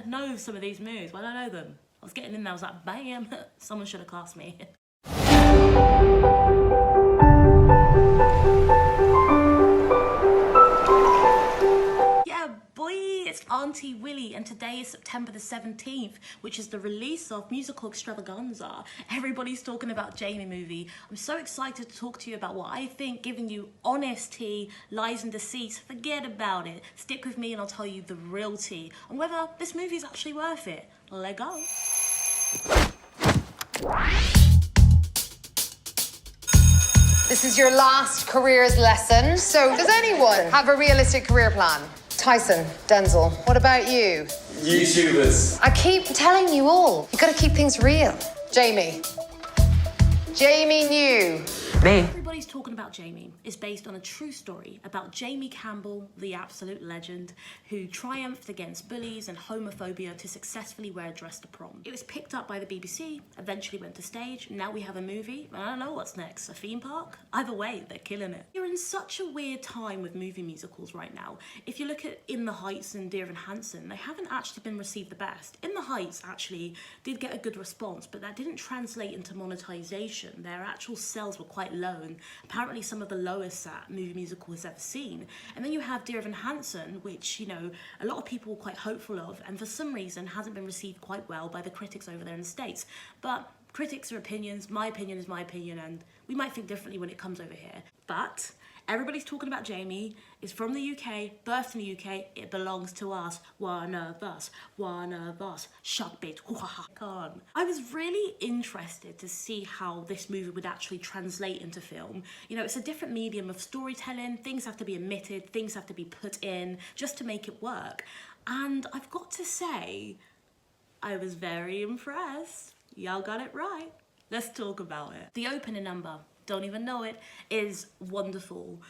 know some of these moves. Why don't I know them? I was getting in there, I was like, bam, someone should have cast me. Yeah, boy, it's Auntie Willie, and today is September the 17th, which is the release of Musical Extravaganza. Everybody's talking about Jamie movie. I'm so excited to talk to you about what I think, giving you honest tea, lies and deceits. Forget about it. Stick with me and I'll tell you the real tea and whether this movie is actually worth it. Let go. This is your last careers lesson. So, does anyone have a realistic career plan? Tyson, Denzel, what about you? YouTubers. I keep telling you all, you gotta keep things real. Jamie. Jamie New. Me. Everybody's Talking About Jamie is based on a true story about Jamie Campbell, the absolute legend, who triumphed against bullies and homophobia to successfully wear a dress to prom. It was picked up by the BBC, eventually went to stage, now we have a movie, and I don't know what's next, a theme park? Either way, they're killing it. You're in such a weird time with movie musicals right now. If you look at In the Heights and Dear Evan Hansen, they haven't actually been received the best. In the Heights actually did get a good response, but that didn't translate into monetization. Their actual sales were quite low, and apparently some of the lowest that movie musical has ever seen. And then you have Dear Evan Hansen, which, you know, a lot of people were quite hopeful of, and for some reason hasn't been received quite well by the critics over there in the States. But critics are opinions, my opinion is my opinion, and we might think differently when it comes over here. But Everybody's Talking About Jamie is from the UK, birthed in the UK, it belongs to us, one of us, shut bitch, come on. I was really interested to see how this movie would actually translate into film. You know, it's a different medium of storytelling, things have to be omitted, things have to be put in just to make it work. And I've got to say, I was very impressed. Y'all got it right. Let's talk about it. The opening number, don't even know it, is wonderful.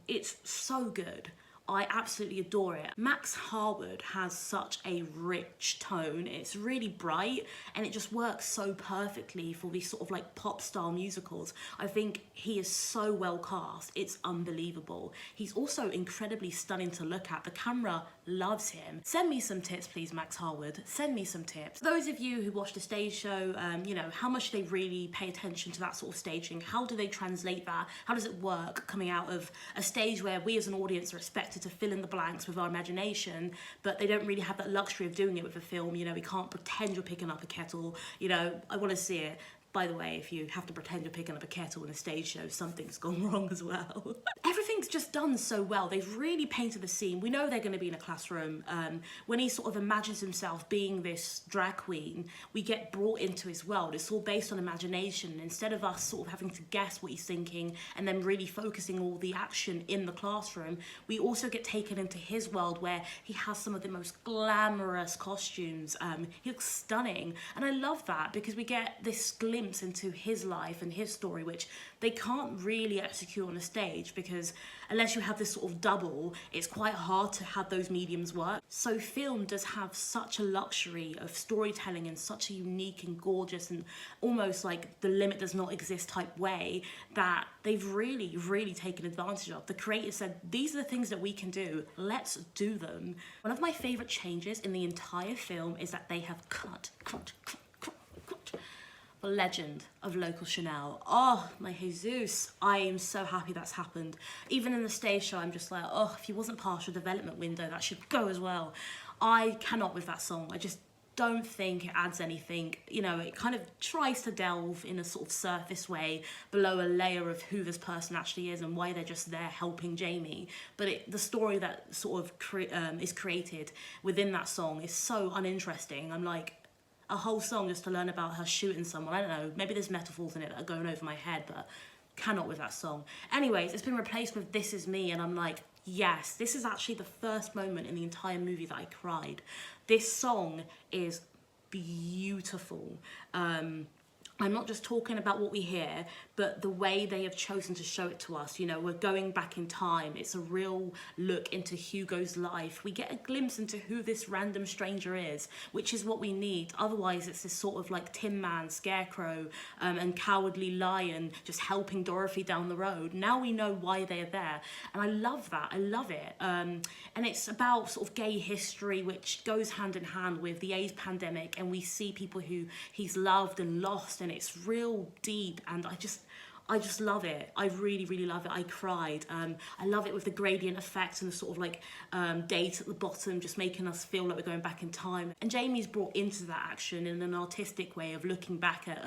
It's so good. I absolutely adore it. Max Harwood has such a rich tone. It's really bright and it just works so perfectly for these sort of like pop style musicals. I think he is so well cast. It's unbelievable. He's also incredibly stunning to look at. The camera loves him. Send me some tips, please, Max Harwood. Send me some tips. Those of you who watch the stage show, you know, how much do they really pay attention to that sort of staging? How do they translate that? How does it work coming out of a stage where we as an audience are expected to fill in the blanks with our imagination, but they don't really have that luxury of doing it with a film? You know, we can't pretend you're picking up a kettle. You know, I want to see it. By the way, if you have to pretend you're picking up a kettle in a stage show, something's gone wrong as well. Everything's just done so well. They've really painted the scene. We know they're going to be in a classroom. When he sort of imagines himself being this drag queen, we get brought into his world. It's all based on imagination. Instead of us sort of having to guess what he's thinking and then really focusing all the action in the classroom, we also get taken into his world where he has some of the most glamorous costumes. He looks stunning. And I love that because we get this glimpse into his life and his story, which they can't really execute on a stage because unless you have this sort of double, it's quite hard to have those mediums work. So film does have such a luxury of storytelling in such a unique and gorgeous and almost like the limit does not exist type way that they've really, really taken advantage of. The creators said, these are the things that we can do, let's do them. One of my favorite changes in the entire film is that they have cut the legend of Local Chanel. Oh, my Jesus. I am so happy that's happened. Even in the stage show, I'm just like, oh, if he wasn't partial development window, that should go as well. I cannot with that song. I just don't think it adds anything. You know, it kind of tries to delve in a sort of surface way below a layer of who this person actually is and why they're just there helping Jamie. But the story that sort of is created within that song is so uninteresting. I'm like, a whole song just to learn about her shooting someone. I don't know, maybe there's metaphors in it that are going over my head, but cannot with that song. Anyways, it's been replaced with This Is Me, and I'm like, yes, this is actually the first moment in the entire movie that I cried. This song is beautiful. I'm not just talking about what we hear, but the way they have chosen to show it to us, you know, we're going back in time. It's a real look into Hugo's life. We get a glimpse into who this random stranger is, which is what we need. Otherwise, it's this sort of like Tin Man, Scarecrow, and Cowardly Lion just helping Dorothy down the road. Now we know why they're there, and I love that. I love it. And it's about sort of gay history, which goes hand in hand with the AIDS pandemic, and we see people who he's loved and lost, and it's real deep, and I just love it. I really, really love it. I cried. I love it with the gradient effects and the sort of like date at the bottom, just making us feel like we're going back in time. And Jamie's brought into that action in an artistic way of looking back at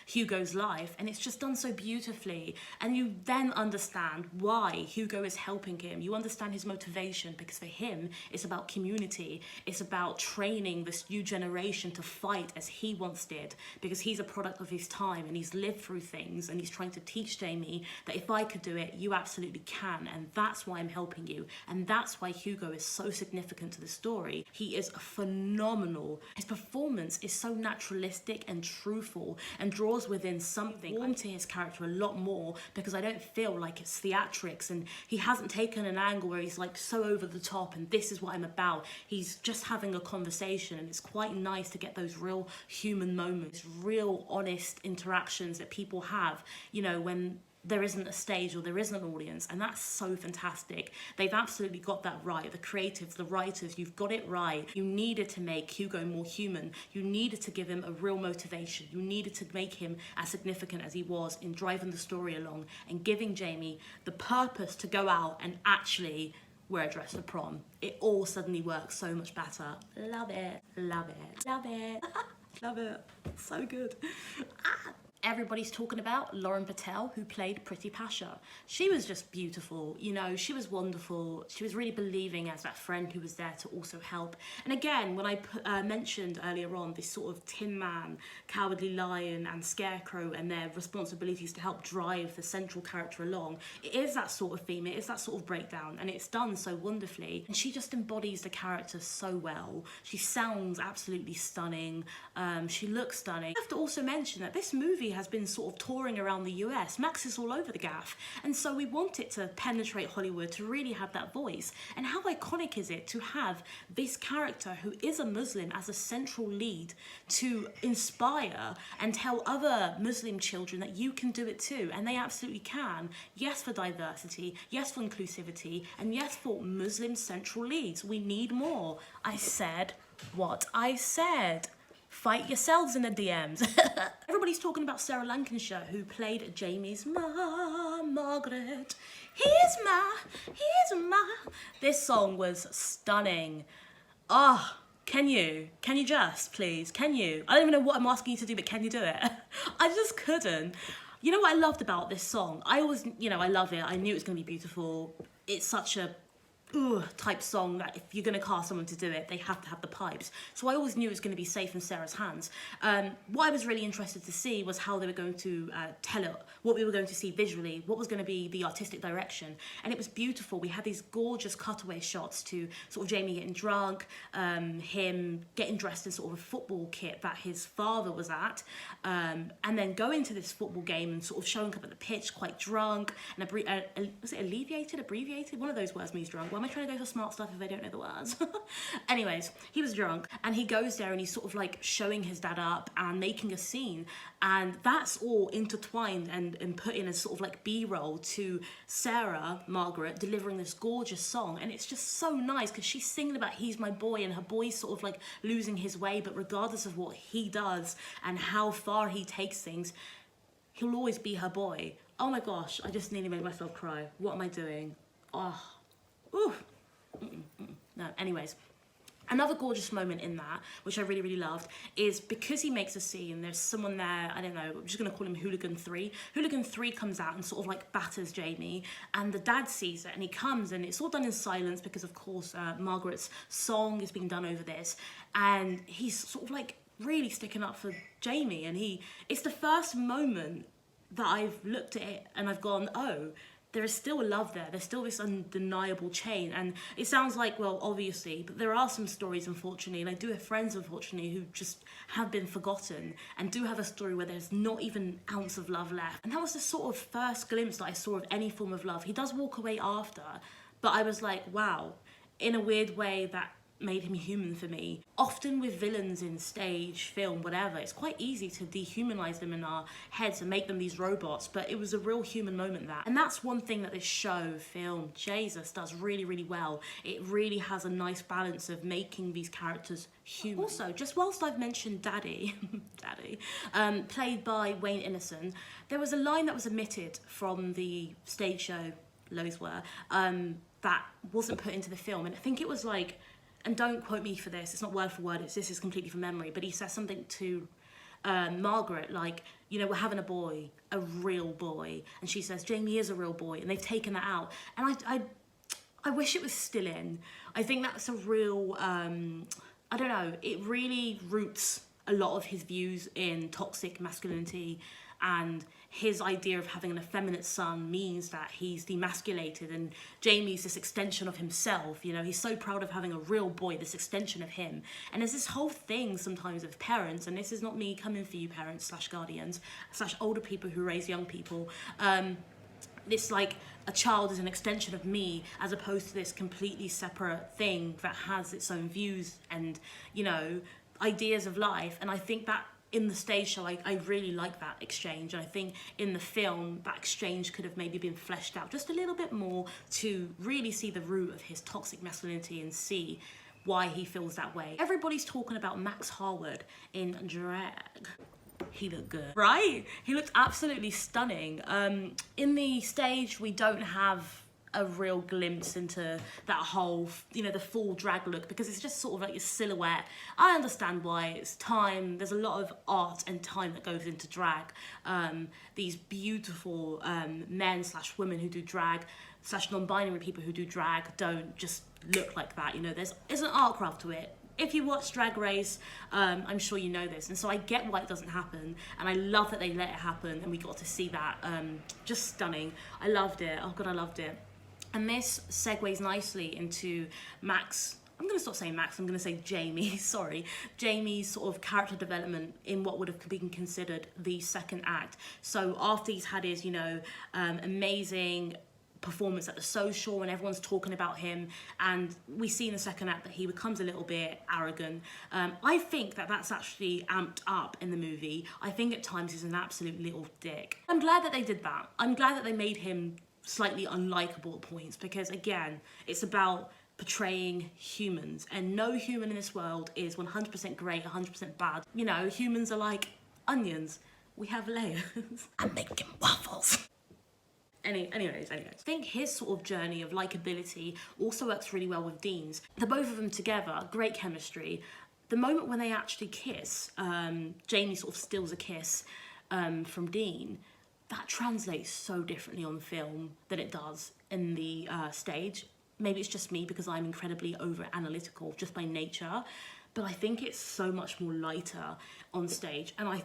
Hugo's life, and it's just done so beautifully. And you then understand why Hugo is helping him. You understand his motivation, because for him, it's about community. It's about training this new generation to fight as he once did, because he's a product of his time and he's lived through things, and he's trying to teach Jamie that if I could do it, you absolutely can, and that's why I'm helping you. And that's why Hugo is so significant to the story. He is phenomenal. His performance is so naturalistic and truthful and draws within something. Warm to his character a lot more, because I don't feel like it's theatrics, and he hasn't taken an angle where he's like so over the top and this is what I'm about. He's just having a conversation, and it's quite nice to get those real human moments, real honest interactions that people have, you know, when there isn't a stage or there isn't an audience, and that's so fantastic. They've absolutely got that right. The creatives, the writers, you've got it right. You needed to make Hugo more human. You needed to give him a real motivation. You needed to make him as significant as he was in driving the story along and giving Jamie the purpose to go out and actually wear a dress for prom. It all suddenly works so much better. Love it, love it, love it, love it. So good. Everybody's talking about Lauren Patel, who played Pretty Pasha. She was just beautiful, you know, she was wonderful. She was really believing as that friend who was there to also help. And again, when I mentioned earlier on this sort of Tin Man, Cowardly Lion and Scarecrow and their responsibilities to help drive the central character along, it is that sort of theme, it is that sort of breakdown, and it's done so wonderfully. And she just embodies the character so well. She sounds absolutely stunning. She looks stunning. I have to also mention that this movie has been sort of touring around the US. Max is all over the gaff, and so we want it to penetrate Hollywood, to really have that voice. And how iconic is it to have this character who is a Muslim as a central lead, to inspire and tell other Muslim children that you can do it too, and they absolutely can. Yes for diversity, yes for inclusivity, and yes for Muslim central leads. We need more. I said what I said. Fight yourselves in the DMs. Everybody's talking about Sarah Lancashire, who played Jamie's Margaret. Here's my. This song was stunning. Ah, can you just, please, can you? I don't even know what I'm asking you to do, but can you do it? I just couldn't. You know what I loved about this song? I always, you know, I love it. I knew it was going to be beautiful. It's such a type song that if you're going to cast someone to do it, they have to have the pipes. So I always knew it was going to be safe in Sarah's hands. What I was really interested to see was how they were going to tell it, what we were going to see visually, what was going to be the artistic direction. And it was beautiful. We had these gorgeous cutaway shots to sort of Jamie getting drunk, him getting dressed in sort of a football kit that his father was at, and then going to this football game and sort of showing up at the pitch quite drunk, and was it abbreviated? One of those words means drunk. Why am I trying to go for smart stuff if I don't know the words? Anyways, he was drunk, and he goes there and he's sort of like showing his dad up and making a scene, and that's all intertwined and put in as sort of like B-roll to Sarah, Margaret, delivering this gorgeous song. And it's just so nice because she's singing about he's my boy, and her boy's sort of like losing his way, but regardless of what he does and how far he takes things, he'll always be her boy. Oh my gosh, I just nearly made myself cry. What am I doing? Oh. Ooh. No, anyways, another gorgeous moment in that, which I really, really loved, is because he makes a scene, there's someone there, I don't know, I'm just going to call him Hooligan 3. Hooligan 3 comes out and sort of like batters Jamie, and the dad sees it, and he comes, and it's all done in silence because, of course, Margaret's song is being done over this, and he's sort of like really sticking up for Jamie, and it's the first moment that I've looked at it and I've gone, oh, there is still a love there. There's still this undeniable chain. And it sounds like, well, obviously, but there are some stories, unfortunately, and I do have friends, unfortunately, who just have been forgotten and do have a story where there's not even an ounce of love left. And that was the sort of first glimpse that I saw of any form of love. He does walk away after, but I was like, wow, in a weird way that made him human for me. Often with villains in stage, film, whatever, it's quite easy to dehumanize them in our heads and make them these robots, but it was a real human moment that. And that's one thing that this show, film, Jesus does really, really well. It really has a nice balance of making these characters human. Also, just whilst I've mentioned Daddy, played by Wayne Innocent, there was a line that was omitted from the stage show, loads were, that wasn't put into the film, and I think it was like, and don't quote me for this, it's not word for word, this is completely from memory, but he says something to Margaret, like, you know, we're having a boy, a real boy, and she says, Jamie is a real boy, and they've taken that out, and I wish it was still in. I think that's a real, I don't know, it really roots a lot of his views in toxic masculinity, and his idea of having an effeminate son means that he's demasculated, and Jamie's this extension of himself, you know, he's so proud of having a real boy, this extension of him. And there's this whole thing sometimes of parents, and this is not me coming for you parents / guardians / older people who raise young people, it's like a child is an extension of me, as opposed to this completely separate thing that has its own views and, you know, ideas of life. And I think that in the stage show, I really like that exchange. And I think in the film, that exchange could have maybe been fleshed out just a little bit more to really see the root of his toxic masculinity and see why he feels that way. Everybody's talking about Max Harwood in drag. He looked good, right? He looked absolutely stunning. In the stage, we don't have a real glimpse into that whole, you know, the full drag look, because it's just sort of like a silhouette. I understand why, it's time, there's a lot of art and time that goes into drag. These beautiful men / women who do drag / non-binary people who do drag don't just look like that, you know, there's an art craft to it. If you watch Drag Race, I'm sure you know this, and so I get why it doesn't happen, and I love that they let it happen, and we got to see that. Just stunning. I loved it. Oh God, I loved it. And this segues nicely into Max. I'm going to stop saying Max, I'm going to say Jamie, sorry. Jamie's sort of character development in what would have been considered the second act. So after he's had his, you know, amazing performance at the social and everyone's talking about him, and we see in the second act that he becomes a little bit arrogant. I think that that's actually amped up in the movie. I think at times he's an absolute little dick. I'm glad that they did that. I'm glad that they made him slightly unlikable at points, because again, it's about portraying humans, and no human in this world is 100% great, 100% bad. You know, humans are like onions. We have layers. I'm making waffles. Anyways, I think his sort of journey of likability also works really well with Dean's. The both of them together, great chemistry. The moment when they actually kiss, Jamie sort of steals a kiss from Dean. That translates so differently on film than it does in the stage. Maybe it's just me because I'm incredibly over-analytical just by nature, but I think it's so much more lighter on stage. And I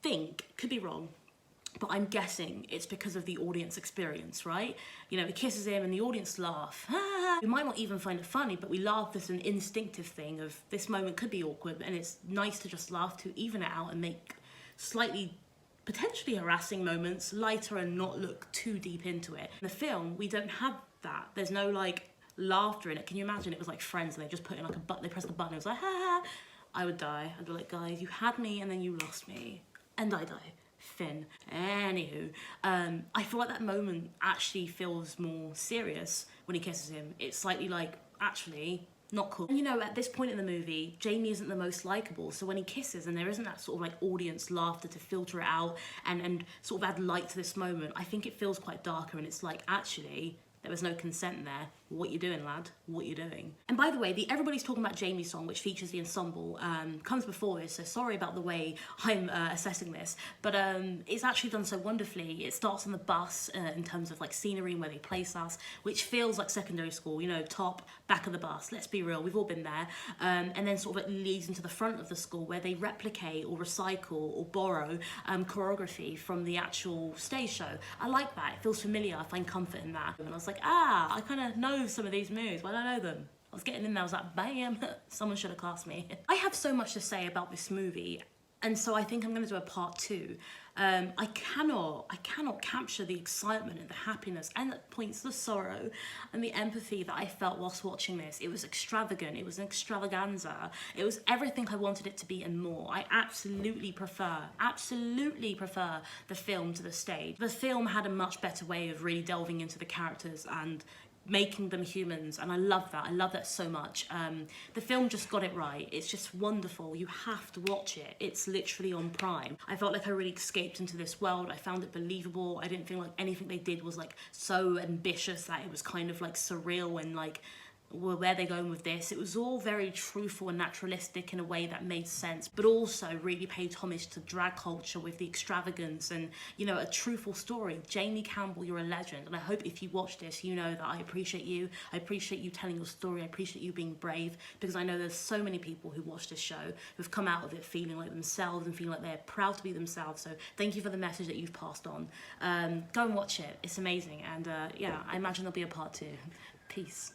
think, could be wrong, but I'm guessing it's because of the audience experience, right? You know, he kisses him and the audience laugh. We might not even find it funny, but we laugh. There's an instinctive thing of this moment could be awkward, and it's nice to just laugh to even it out and make slightly potentially harassing moments lighter and not look too deep into it. In the film, we don't have that. There's no like laughter in it. Can you imagine it was like Friends and they just put in like a button, they press the button, it was like, ha ha. I would die. I'd be like, guys, you had me and then you lost me. And I die. Finn. Anywho, I feel like that moment actually feels more serious when he kisses him. It's slightly like, actually, not cool. And you know, at this point in the movie, Jamie isn't the most likable, so when he kisses and there isn't that sort of like audience laughter to filter it out and sort of add light to this moment, I think it feels quite darker, and it's like, actually, there was no consent there. what you doing, lad? What you doing? And by the way, the Everybody's Talking About Jamie song, which features the ensemble, comes before this, so sorry about the way I'm assessing this, but it's actually done so wonderfully. It starts on the bus in terms of like scenery and where they place us, which feels like secondary school, you know, top, back of the bus, let's be real, we've all been there. And then sort of it leads into the front of the school where they replicate or recycle or borrow choreography from the actual stage show. I like that, it feels familiar, I find comfort in that. And I was like, I kind of know some of these moves. Why don't I know them? I was getting in there, I was like, bam, someone should have cast me. I have so much to say about this movie, and so I think I'm going to do a part 2. I cannot capture the excitement and the happiness and at points the sorrow and the empathy that I felt whilst watching this. It was extravagant, it was an extravaganza, it was everything I wanted it to be and more. I absolutely prefer the film to the stage. The film had a much better way of really delving into the characters and making them humans, and I love that so much. The film just got it right. It's just wonderful. You have to watch it. It's literally on Prime. I felt like I really escaped into this world. I found it believable. I didn't feel like anything they did was like so ambitious that it was kind of like surreal and like, well, where they're going with this. It was all very truthful and naturalistic in a way that made sense, but also really paid homage to drag culture with the extravagance and, you know, a truthful story. Jamie Campbell, you're a legend, and I hope if you watch this, you know that I appreciate you. I appreciate you telling your story. I appreciate you being brave, because I know there's so many people who watch this show who've come out of it feeling like themselves and feeling like they're proud to be themselves. So thank you for the message that you've passed on. Go and watch it. It's amazing, and yeah, I imagine there'll be a part 2. Peace.